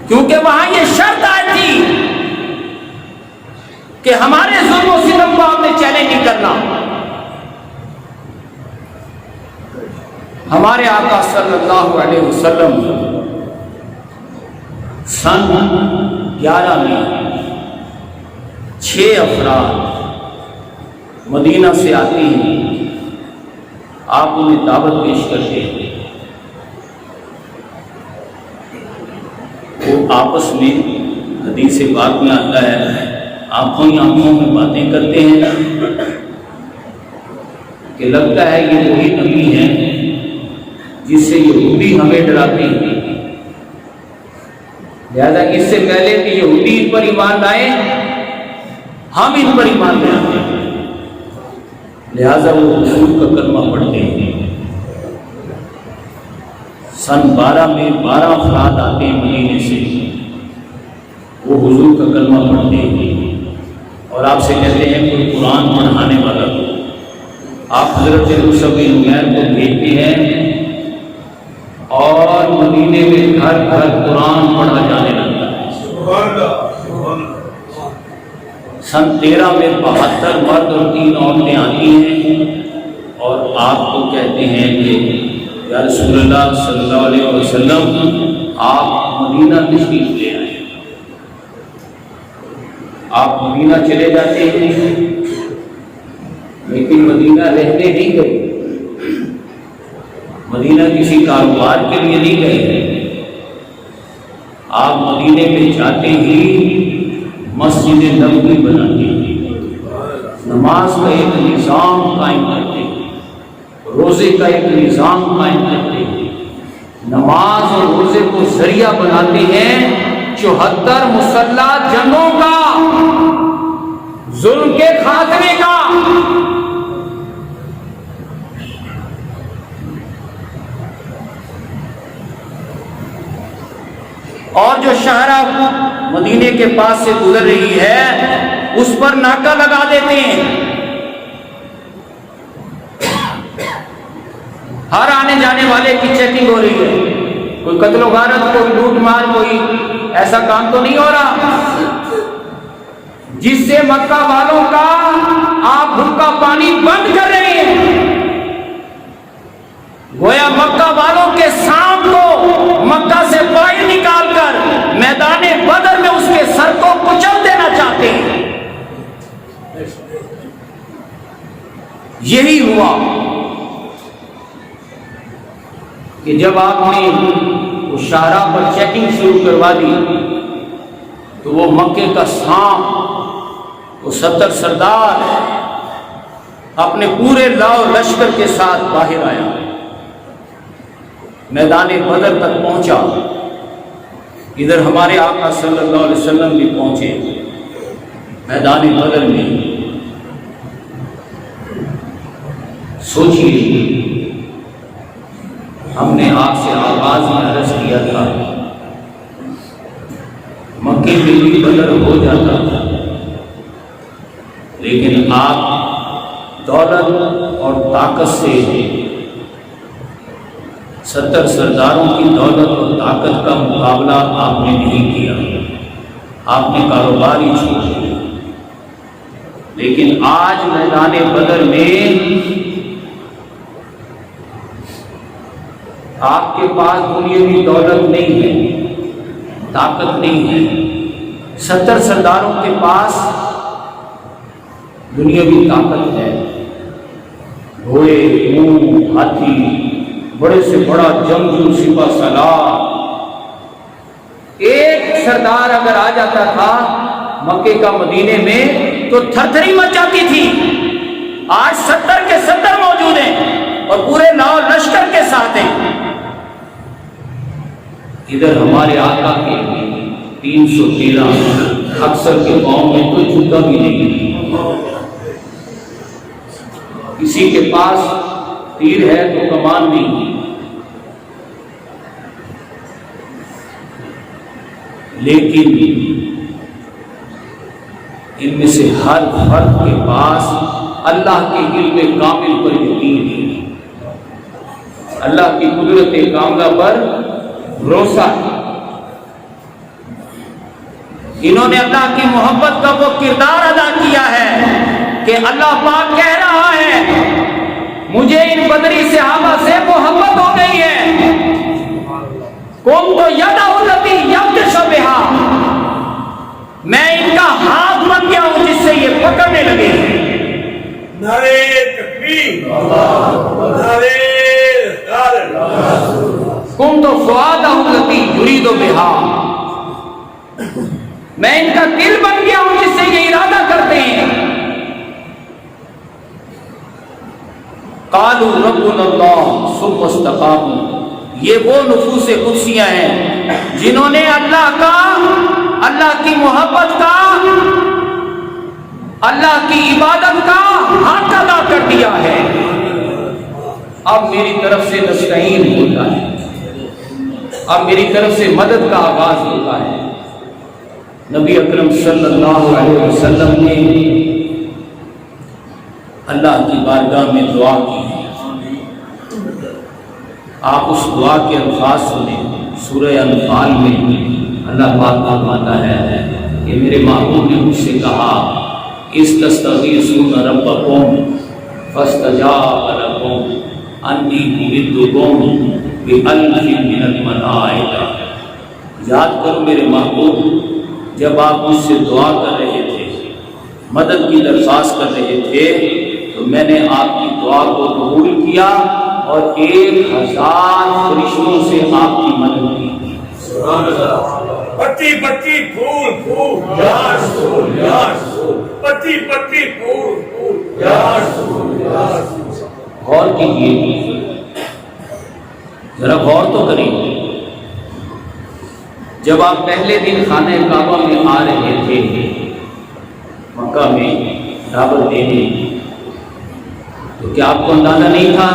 Speaker 2: کیونکہ وہاں یہ شرط آئی تھی کہ ہمارے ظلم و ستم کو آپ نے چیلنج نہیں کرنا. ہمارے آقا صلی اللہ علیہ وسلم سن 11 میں 6 افراد مدینہ سے آتے ہیں. آپ انہیں دعوت پیش کرتے ہیں. وہ آپس میں حدیث پاک میں آتا ہے آنکھوں ہی آنکھوں میں باتیں کرتے ہیں کہ لگتا ہے یہ وہی نبی ہیں جس سے یہودی ہمیں ڈراتے ہیں، لہذا اس سے پہلے کہ یہودی ان پر ایمان لائے ہم ان پر ایمان لے آتے ہیں. لہذا وہ حضور کا کلمہ پڑھتے ہیں. سن 12 میں 12 افراد آتے ہیں مدینے سے، وہ حضور کا کلمہ پڑھتے ہیں اور آپ سے کہتے ہیں کوئی قرآن پڑھانے والا ہو. آپ حضرت مصعب بن عمیر کو بھیجتے ہیں اور مدینے میں گھر گھر قرآن پڑھا جانے لگتا ہے. سن 13 میں 72 مرد اور 3 عورتیں آتی ہیں اور آپ کو کہتے ہیں کہ یا رسول اللہ صلی اللہ علیہ وسلم آپ مدینہ تشریف لے آئے. آپ مدینہ چلے جاتے ہیں لیکن مدینہ رہنے نہیں گئے، مدینہ کسی کاروبار کے لیے نہیں گئے. آپ مدینے میں جاتے ہی مسجد نبوی بناتے ہیں، نماز کا ایک نظام قائم کرتے ہیں، روزے کا ایک نظام قائم کرتے ہیں، نماز اور روزے کو ذریعہ بناتے ہیں 74 مسلح جنگوں کا، ظلم کے خاتمے کا. اور جو شاہراہ مدینے کے پاس سے گزر رہی ہے اس پر ناکہ لگا دیتے ہیں. ہر آنے جانے والے کی چیکنگ ہو رہی ہے، کوئی قتل و غارت، کوئی لوٹ مار، کوئی ایسا کام تو نہیں ہو رہا جس سے مکہ والوں کا آپ بھوکا پانی بند کر رہے ہیں. گویا مکہ والوں کے سانپ کو مکہ سے باہر نکال کر میدان بدر میں اس کے سر کو کچل دینا چاہتے ہیں. جب آپ نے اس شاہراہ پر چیکنگ شروع کروا دی تو وہ مکے کا سانپ، وہ 70 سردار اپنے پورے لاؤ لشکر کے ساتھ باہر آیا، میدان بدر تک پہنچا۔ ادھر ہمارے آقا صلی اللہ علیہ وسلم بھی پہنچے میدان بدر میں۔ سوچیے، ہم نے آپ سے آغاز میں عرض کیا تھا مکے میں بھی بدر ہو جاتا تھا، لیکن آپ دولت اور طاقت سے 70 سرداروں کی دولت اور طاقت کا مقابلہ آپ نے نہیں کیا، آپ نے کاروبار ہی چھوڑ دیا۔ لیکن آج میدان بدر میں آپ کے پاس دنیاوی دولت نہیں ہے، طاقت نہیں ہے، 70 سرداروں کے پاس دنیاوی طاقت ہے، گھوڑے، اونٹ، ہاتھی، بڑے سے بڑا جنگجو سپہ سالار۔ ایک سردار اگر آ جاتا تھا مکے کا مدینے میں تو تھر تھری مچ جاتی تھی۔ آج 70 کے 70 موجود ہیں اور پورے لاؤ لشکر کے ساتھ ہیں۔ ادھر ہمارے آقا کے 313 اکثر کے قوم میں کوئی جھکا بھی نہیں، کسی کے پاس تیر ہے تو کمان نہیں، لیکن ان میں سے ہر فرد کے پاس اللہ کے علم کامل پر یقین ہے، اللہ کی قدرت کاملہ پر بھروسہ ہے۔ انہوں نے اللہ کی محبت کا وہ کردار ادا کیا ہے کہ اللہ پاک کہہ رہا ہے مجھے ان بدری صحابہ سے محبت ہو گئی ہے، کون تو یدا التی یبطش بہا، میں ان کا ہاتھ بن گیا ہوں جس سے یہ پکڑنے لگے ہیں۔
Speaker 3: نعرہ تکبیر، نعرہ رسالت،
Speaker 2: کن تو فؤادہ التی یرید بہا، میں ان کا دل بن گیا ہوں جس سے یہ ارادہ کرتے ہیں۔ قالوا ربنا اللہ ثم استقاموا، یہ وہ نفوس قدسیاں ہیں جنہوں نے اللہ کا، اللہ کی محبت کا، اللہ کی عبادت کا حق ادا کر دیا ہے۔ اب میری طرف سے نستعین ہوتا ہے، اب میری طرف سے مدد کا آغاز ہوتا ہے۔ نبی اکرم صلی اللہ علیہ وسلم نے اللہ کی بارگاہ میں دعا کی ہے، آپ اس دعا کے الفاظ سنیں۔ سورہ انفال میں اللہ پاک فرماتا ہے کہ میرے محبوب نے مجھ سے کہا استستغیثون ربکم فاستجاب لکم انی ممدکم بألف من الملائکہ۔ یاد کرو میرے محبوب، جب آپ مجھ سے دعا کر رہے تھے، مدد کی درخواست کر رہے تھے، تو میں نے آپ کی دعا کو قبول کیا اور 1000 فرشتوں سے آپ کی مدد کی۔
Speaker 3: پتی پتی پھول پھول یا رسول، یا رسول، پتی پتی پھول پھول یا رسول، یا رسول۔
Speaker 2: غور کیجیے، ذرا غور تو کریں۔ جب آپ پہلے دن خانہ کعبہ میں آ رہے تھے مکہ میں دعوت دینے، تو کیا آپ کو اندازہ نہیں تھا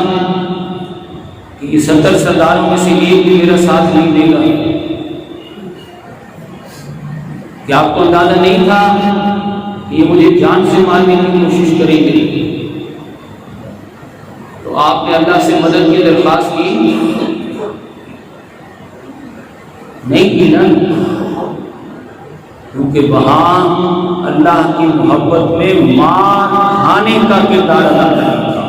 Speaker 2: کہ یہ 70 سرداروں میں سے ایک بھی میرا ساتھ نہیں دے گا؟ کیا آپ کو اندازہ نہیں تھا کہ یہ مجھے جان سے مارنے کی کوشش کریں گے؟ تو آپ نے اللہ سے مدد کی درخواست کی نہیں کی نا، کیونکہ وہاں اللہ کی محبت میں مار کھانے کا کردار ادا کرنا تھا۔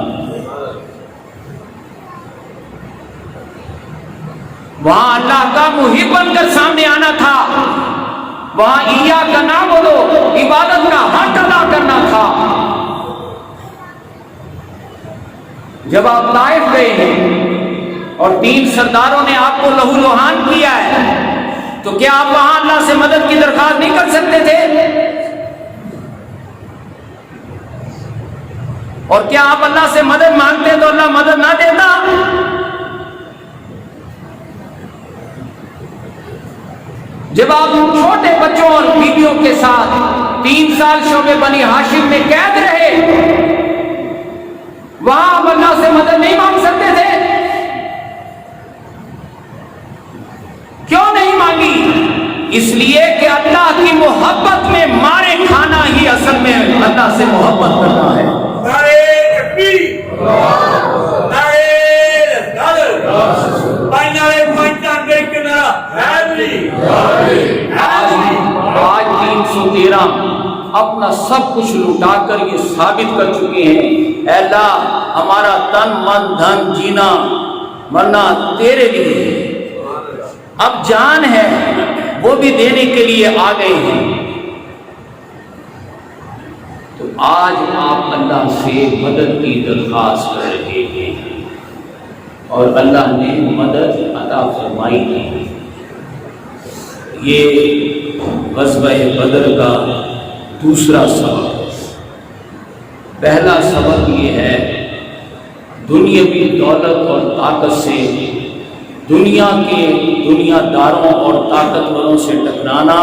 Speaker 2: وہاں اللہ کا محب بن کر سامنے آنا تھا، وہاں ایاک نعبد عبادت کا حق ادا کرنا تھا۔ جب آپ طائف گئے ہیں اور 3 سرداروں نے آپ کو لہو لہان کیا ہے، تو کیا آپ وہاں اللہ سے مدد کی درخواست نہیں کر سکتے تھے؟ اور کیا آپ اللہ سے مدد مانگتے تو اللہ مدد نہ دیتا؟ جب آپ چھوٹے بچوں اور بیویوں کے ساتھ 3 سال شعبے بنی ہاشم میں قید رہے، وہاں آپ اللہ سے مدد نہیں مانگ سکتے تھے؟ کیوں نہیں مانگی؟ اس لیے کہ اللہ کی محبت میں مارے کھانا ہی اصل میں اللہ سے محبت کرنا ہے۔ آج 313 اپنا سب کچھ لٹا کر یہ ثابت کر چکے ہیں، اے اللہ ہمارا تن من دھن جینا مرنا تیرے لیے ہے، اب جان ہے وہ بھی دینے کے لیے آ گئے ہیں۔ تو آج آپ اللہ سے مدد کی درخواست کر رہے ہیں اور اللہ نے مدد عطا فرمائی ہے۔ یہ غزوہ بدر کا دوسرا سبق۔ پہلا سبق یہ ہے دنیاوی دولت اور طاقت سے دنیا کے دنیا داروں اور طاقتوروں سے ٹکرانا،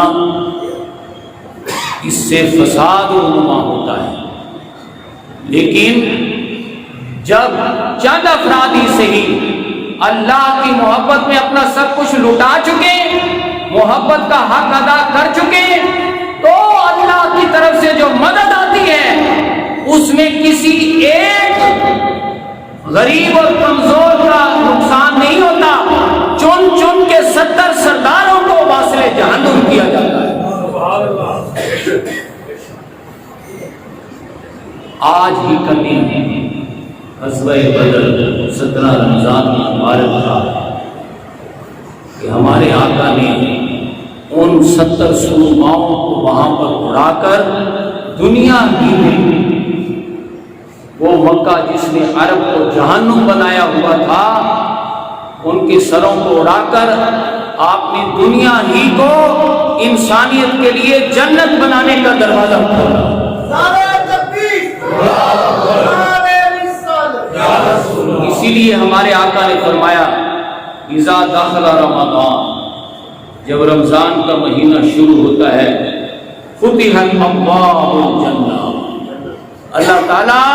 Speaker 2: اس سے فساد و نما ہوتا ہے، لیکن جب چند افراد ہی صحیح اللہ کی محبت میں اپنا سب کچھ لٹا چکے، محبت کا حق ادا کر چکے، تو اللہ کی طرف سے جو مدد آتی ہے اس میں کسی ایک غریب اور کمزور کا نقصان نہیں ہوتا، چن چن کے 70 سرداروں کو واصل جہنم کیا جاتا ہے۔ آج ہی کا دن غزوہ بدر 17 رمضان مبارک تھا کہ ہمارے آقا نے ان 70 سرماؤں کو وہاں پر اڑا کر دنیا ہی میں وہ مکہ جس نے عرب کو جہنم بنایا ہوا تھا ان کے سروں کو اڑا کر آپ نے دنیا ہی کو انسانیت کے لیے جنت بنانے کا دروازہ کھولا۔ اسی لیے ہمارے آقا نے فرمایا اذا دخل رمضان، جب رمضان کا مہینہ شروع ہوتا ہے فتحت ابواب الجنہ، اللہ تعالیٰ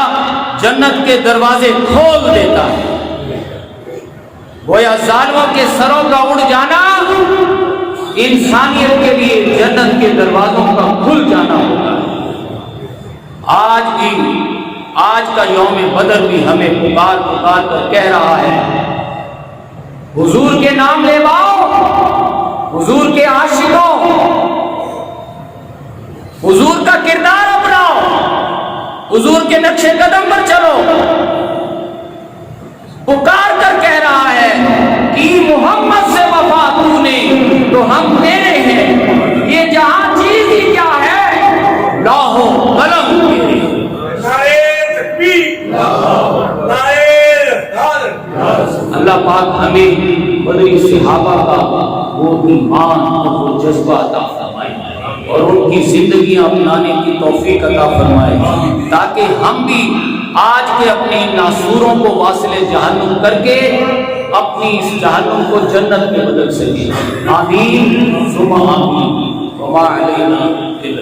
Speaker 2: جنت کے دروازے کھول دیتا ہے۔ گویا ظالموں کے سروں کا اڑ جانا انسانیت کے لیے جنت کے دروازوں کا کھل جانا ہوتا ہے۔ آج کا یوم بدر بھی ہمیں پکار پکار کر کہہ رہا ہے حضور کے نام لے باؤ، حضور کے عاشقوں، حضور کا کردار اپناؤ، حضور کے نقش قدم پر چلو۔ پکار کر کہہ رہا ہے کہ محمد سے وفا تو نے تو ہم تیرے ہیں، یہ جہاں چیز ہی کیا ہے لوح و قلم تیرے۔ اللہ پاک ہمیں بدری صحابہ کا وہ ایمان اور وہ جذبہ عطا فرمائے اور ان کی زندگیاں اپنانے کی توفیق عطا فرمائے، تاکہ ہم بھی آج کے اپنے ناسوروں کو واصل جہنم کر کے اپنی اس جہنم کو جنت میں بدل سکیں۔ آمین ثم آمین۔ وما علینا الا